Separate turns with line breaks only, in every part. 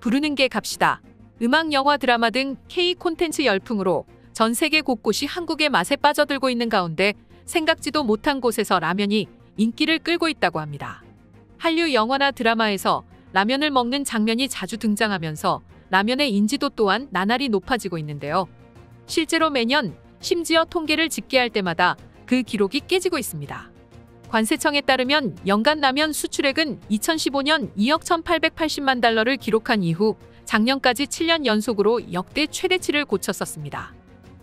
부르는 게 값이다. 음악, 영화, 드라마 등 K 콘텐츠 열풍으로 전 세계 곳곳이 한국의 맛에 빠져들고 있는 가운데 생각지도 못한 곳에서 라면이 인기를 끌고 있다고 합니다. 한류 영화나 드라마에서 라면을 먹는 장면이 자주 등장하면서 라면의 인지도 또한 나날이 높아지고 있는데요. 실제로 매년 심지어 통계를 집계할 때마다 그 기록이 깨지고 있습니다. 관세청에 따르면 연간 라면 수출액은 2015년 2억 1,880만 달러를 기록한 이후 작년까지 7년 연속으로 역대 최대치를 고쳤었습니다.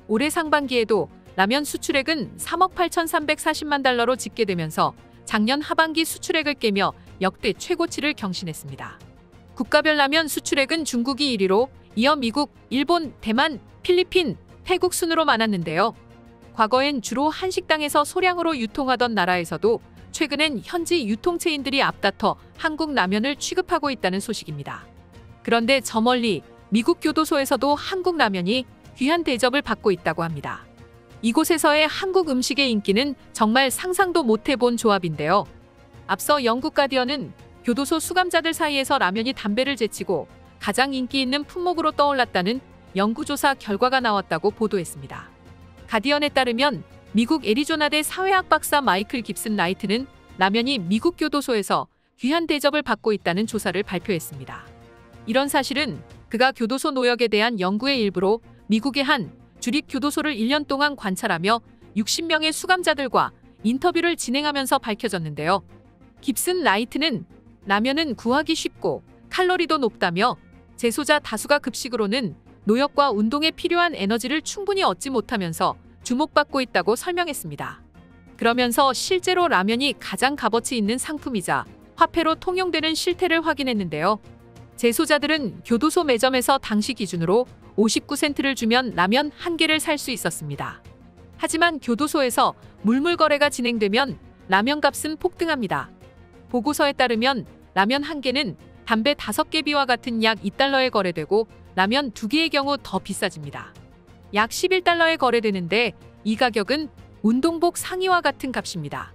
올해 상반기에도 라면 수출액은 3억 8,340만 달러로 집계되면서 작년 하반기 수출액을 깨며 역대 최고치를 경신했습니다. 국가별 라면 수출액은 중국이 1위로 이어 미국, 일본, 대만, 필리핀, 태국 순으로 많았는데요. 과거엔 주로 한식당에서 소량으로 유통하던 나라에서도 최근엔 현지 유통체인들이 앞다퉈 한국 라면을 취급하고 있다는 소식입니다. 그런데 저 멀리 미국 교도소에서도 한국 라면이 귀한 대접을 받고 있다고 합니다. 이곳에서의 한국 음식의 인기는 정말 상상도 못해본 조합인데요. 앞서 영국 가디언은 교도소 수감자들 사이에서 라면이 담배를 제치고 가장 인기 있는 품목으로 떠올랐다는 연구조사 결과가 나왔다고 보도했습니다. 가디언에 따르면 미국 애리조나대 사회학 박사 마이클 깁슨 라이트는 라면이 미국 교도소에서 귀한 대접을 받고 있다는 조사를 발표했습니다. 이런 사실은 그가 교도소 노역에 대한 연구의 일부로 미국의 한 주립교도소를 1년 동안 관찰하며 60명의 수감자들과 인터뷰를 진행하면서 밝혀졌는데요. 깁슨 라이트는 라면은 구하기 쉽고 칼로리도 높다며 재소자 다수가 급식으로는 노역과 운동에 필요한 에너지를 충분히 얻지 못하면서 주목받고 있다고 설명했습니다. 그러면서 실제로 라면이 가장 값어치 있는 상품이자 화폐로 통용되는 실태를 확인했는데요. 재소자들은 교도소 매점에서 당시 기준으로 59센트를 주면 라면 한 개를 살 수 있었습니다. 하지만 교도소에서 물물 거래가 진행되면 라면 값은 폭등합니다. 보고서에 따르면 라면 한 개는 담배 5개비와 같은 약 2달러에 거래되고 라면 2개의 경우 더 비싸집니다. 약 11달러에 거래되는데 이 가격은 운동복 상의와 같은 값입니다.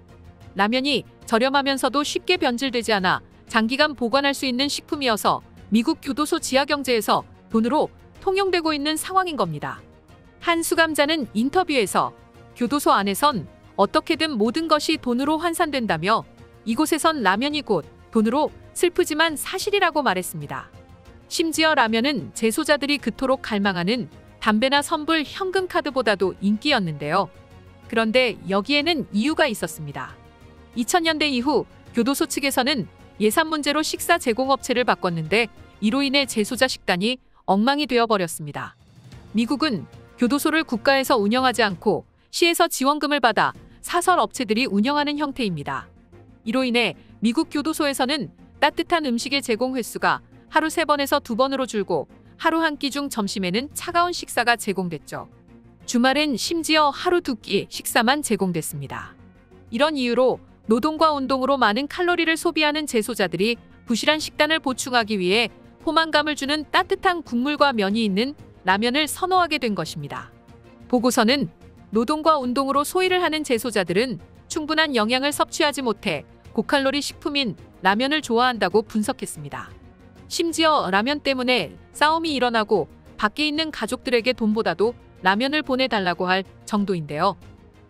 라면이 저렴하면서도 쉽게 변질되지 않아 장기간 보관할 수 있는 식품이어서 미국 교도소 지하경제에서 돈으로 통용되고 있는 상황인 겁니다. 한 수감자는 인터뷰에서 교도소 안에선 어떻게든 모든 것이 돈으로 환산된다며 이곳에선 라면이 곧 돈으로 슬프지만 사실이라고 말했습니다. 심지어 라면은 재소자들이 그토록 갈망하는 담배나 선불, 현금 카드보다도 인기였는데요. 그런데 여기에는 이유가 있었습니다. 2000년대 이후 교도소 측에서는 예산 문제로 식사 제공업체를 바꿨는데 이로 인해 재소자 식단이 엉망이 되어버렸습니다. 미국은 교도소를 국가에서 운영하지 않고 시에서 지원금을 받아 사설 업체들이 운영하는 형태입니다. 이로 인해 미국 교도소에서는 따뜻한 음식의 제공 횟수가 하루 3번에서 2번으로 줄고 하루 한 끼 중 점심에는 차가운 식사가 제공됐죠. 주말엔 심지어 하루 2끼 식사만 제공됐습니다. 이런 이유로 노동과 운동으로 많은 칼로리를 소비하는 재소자들이 부실한 식단을 보충하기 위해 포만감을 주는 따뜻한 국물과 면이 있는 라면을 선호하게 된 것입니다. 보고서는 노동과 운동으로 소일을 하는 재소자들은 충분한 영양을 섭취하지 못해 고칼로리 식품인 라면을 좋아한다고 분석했습니다. 심지어 라면 때문에 싸움이 일어나고 밖에 있는 가족들에게 돈보다도 라면을 보내달라고 할 정도인데요.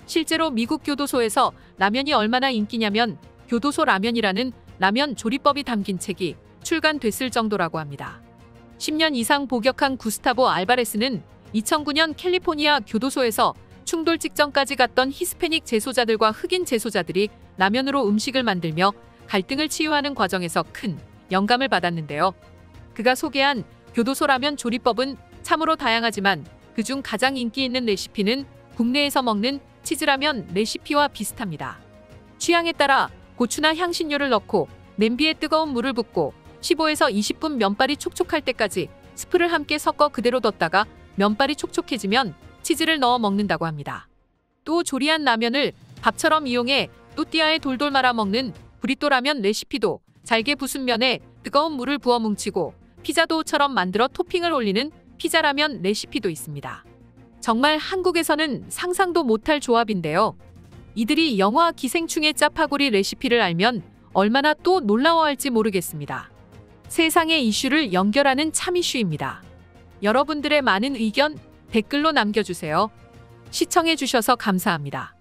실제로 미국 교도소에서 라면이 얼마나 인기냐면 교도소 라면이라는 라면 조리법이 담긴 책이 출간됐을 정도라고 합니다. 10년 이상 복역한 구스타보 알바레스는 2009년 캘리포니아 교도소에서 충돌 직전까지 갔던 히스패닉 재소자들과 흑인 재소자들이 라면으로 음식을 만들며 갈등을 치유하는 과정에서 큰 영감을 받았는데요. 그가 소개한 교도소 라면 조리법은 참으로 다양하지만 그중 가장 인기 있는 레시피는 국내에서 먹는 치즈라면 레시피와 비슷합니다. 취향에 따라 고추나 향신료를 넣고 냄비에 뜨거운 물을 붓고 15에서 20분 면발이 촉촉할 때까지 스프를 함께 섞어 그대로 뒀다가 면발이 촉촉해지면 치즈를 넣어 먹는다고 합니다. 또 조리한 라면을 밥처럼 이용해 또띠아에 돌돌 말아 먹는 브리또 라면 레시피도 잘게 부순 면에 뜨거운 물을 부어 뭉치고 피자도우처럼 만들어 토핑을 올리는 피자라면 레시피도 있습니다. 정말 한국에서는 상상도 못할 조합인데요. 이들이 영화 기생충의 짜파구리 레시피를 알면 얼마나 또 놀라워할지 모르겠습니다. 세상의 이슈를 연결하는 참 이슈입니다. 여러분들의 많은 의견 댓글로 남겨주세요. 시청해주셔서 감사합니다.